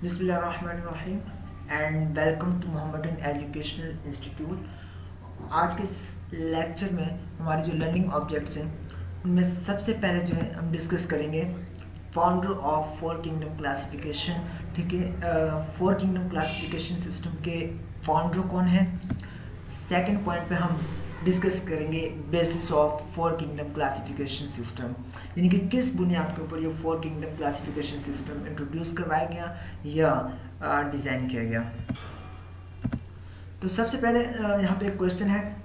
बिस्मिल्लाहिर्रहमानिर्रहीम and welcome to Mohammedan educational institute. आज के इस लेक्चर में हमारी जो लर्निंग ऑब्जेक्ट्स हैं उनमें सबसे पहले जो है हम डिस्कस करेंगे founder of four kingdom classification. ठीक है, फोर किंगडम क्लासिफिकेशन सिस्टम के फाउंडर कौन है। सेकंड पॉइंट पे हम डिस्कस करेंगे basis of four kingdom classification system, यानी कि किस बुनियाद के ऊपर ये four kingdom classification system introduce करवाया गया या डिज़ाइन किया गया। तो सबसे पहले यहाँ पे एक क्वेश्चन है,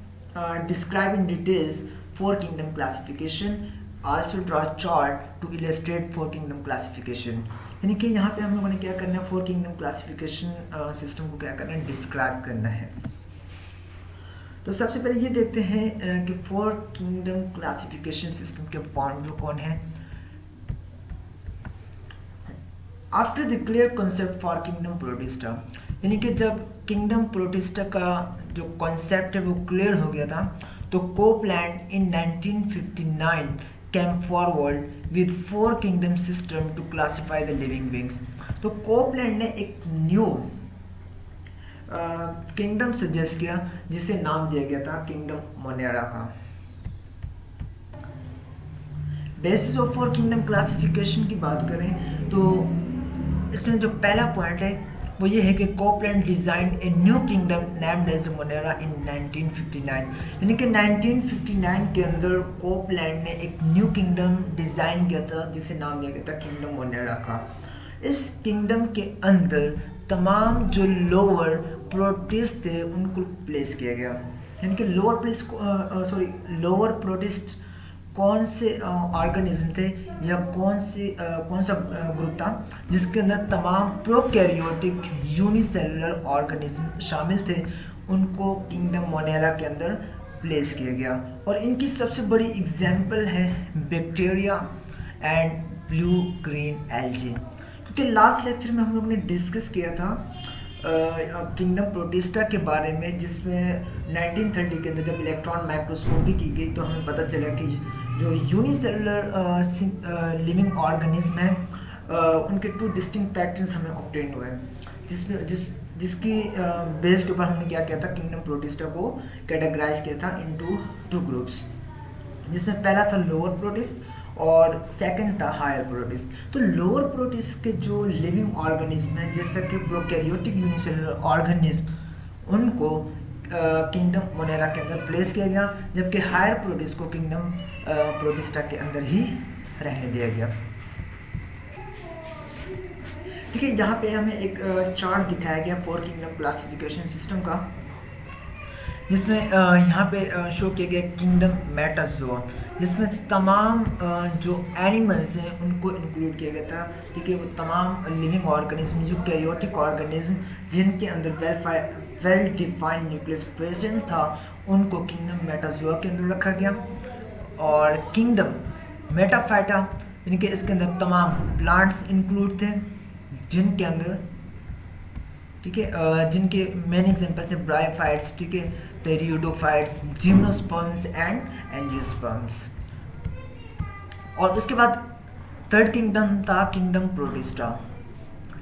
describe in details four kingdom classification, also draw chart to illustrate four kingdom classification. यानी कि यहाँ पे हम लोगों ने क्या करना है, फोर किंगडम क्लासिफिकेशन सिस्टम को क्या करना है, डिस्क्राइब करना है। तो सबसे पहले ये देखते हैं कि फोर किंगडम क्लासिफिकेशन सिस्टम के फाउंडर कौन है। After the clear concept for kingdom protista, यानी कि जब किंगडम प्रोटिस्टा का जो कॉन्सेप्ट है वो क्लियर हो गया था, तो Copeland in 1959 came forward with four kingdom system to classify the living beings. तो कोपलैंड ने एक न्यू किंगडम सजेस्ट किया जिसे नाम दिया गया था किंगडम मोनेरा का। Basis of four kingdom classification की बात करें तो इसमें जो पहला पॉइंट है वो ये है कि Copeland design a new kingdom named as Monera in 1959, यानी कि 1959 के अंदर कोपलैंड ने एक न्यू किंगडम डिजाइन किया था जिसे नाम दिया गया था किंगडम मोनेरा का। इस किंगडम के अंदर तमाम जो लोअर प्रोटिस्ट थे उनको प्लेस किया गया, यानी कि लोअर प्रोटिस्ट कौन से ऑर्गेनिज्म थे या कौन सा ग्रुप था जिसके अंदर तमाम प्रोकैरियोटिक यूनिसेलुलर ऑर्गेनिज्म शामिल थे, उनको किंगडम मोनेरा के अंदर प्लेस किया गया। और इनकी सबसे बड़ी एग्जाम्पल है bacteria and blue green algae. क्योंकि लास्ट लेक्चर में हम लोग ने डिस्कस किया था किंगडम प्रोटिस्टा के बारे में, जिसमें 1930 के अंदर जब इलेक्ट्रॉन माइक्रोस्कोपी की गई तो हमें पता चला कि जो यूनिसेलुलर लिविंग ऑर्गेनिज्म हैं उनके टू डिस्टिंक्ट पैटर्न्स हमें ऑब्टेन हुए, जिसकी बेस के ऊपर हमने क्या किया था, किंगडम प्रोटिस्टा को कैटेगराइज किया था इनटू टू ग्रुप्स, जिसमें पहला था लोअर प्रोटिस्ट और सेकंड था हायर प्रोटिस्ट। तो लोअर प्रोटिस्ट के जो लिविंग ऑर्गेनिज्म है जैसा कि प्रोकैरियोटिक यूनिसेलुलर ऑर्गेनिज्म, उनको किंगडम मोनेरा के अंदर प्लेस किया गया, जबकि हायर प्रोटिस्ट को किंगडम प्रोटिस्टा के अंदर ही रहने दिया गया। ठीक है, यहाँ पे हमें एक चार्ट दिखाया गया फोर किंगडम क्लासिफिकेशन सिस्टम का, जिसमें यहाँ पे शो किया गया किंगडम मेटाजोआ, जिसमें तमाम जो एनिमल्स हैं उनको इंक्लूड किया गया था। ठीक है, वो तमाम लिविंग ऑर्गेनिज्म जो कैरियोटिक ऑर्गेनिज्म जिनके अंदर वेल डिफाइंड न्यूक्लियस प्रेजेंट था उनको किंगडम मेटाजोआ के अंदर रखा गया। और किंगडम मेटाफाइटा, यानी कि इसके अंदर तमाम प्लांट्स इंक्लूड थे जिनके अंदर, ठीक है, जिनके मेन एग्जांपल्स है ब्रायोफाइट्स, ठीक है, टेरियोडोफाइट्स, जिम्नोस्पर्म्स एंड एंजियोस्पर्म्स। और उसके बाद थर्ड किंगडम था किंगडम प्रोटिस्टा,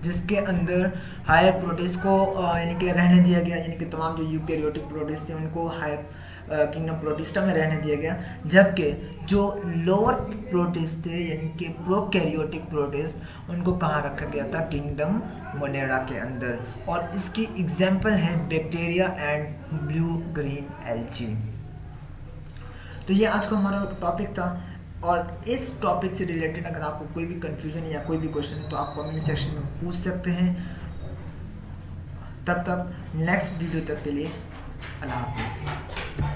जिसके अंदर हायर प्रोटिस्ट को यानी कि रहने दिया गया, यानी कि तमाम जो यूकैरियोटिक प्रोटिस्ट थे उनको हायर किंगडम प्रोटिस्टा में रहने दिया गया, जबकि जो लोअर प्रोटिस्ट थे यानी कि प्रोकैरियोटिक प्रोटिस्ट उनको कहाँ रखा गया था, किंगडम मोनेरा के अंदर। और इसकी एग्जाम्पल है bacteria and blue green algae. तो ये आज का हमारा टॉपिक था, और इस टॉपिक से रिलेटेड अगर आपको कोई भी कंफ्यूजन या कोई भी क्वेश्चन है तो आप कमेंट सेक्शन में पूछ सकते हैं। तब तक नेक्स्ट वीडियो तक के लिए अल्लाह हाफिज़।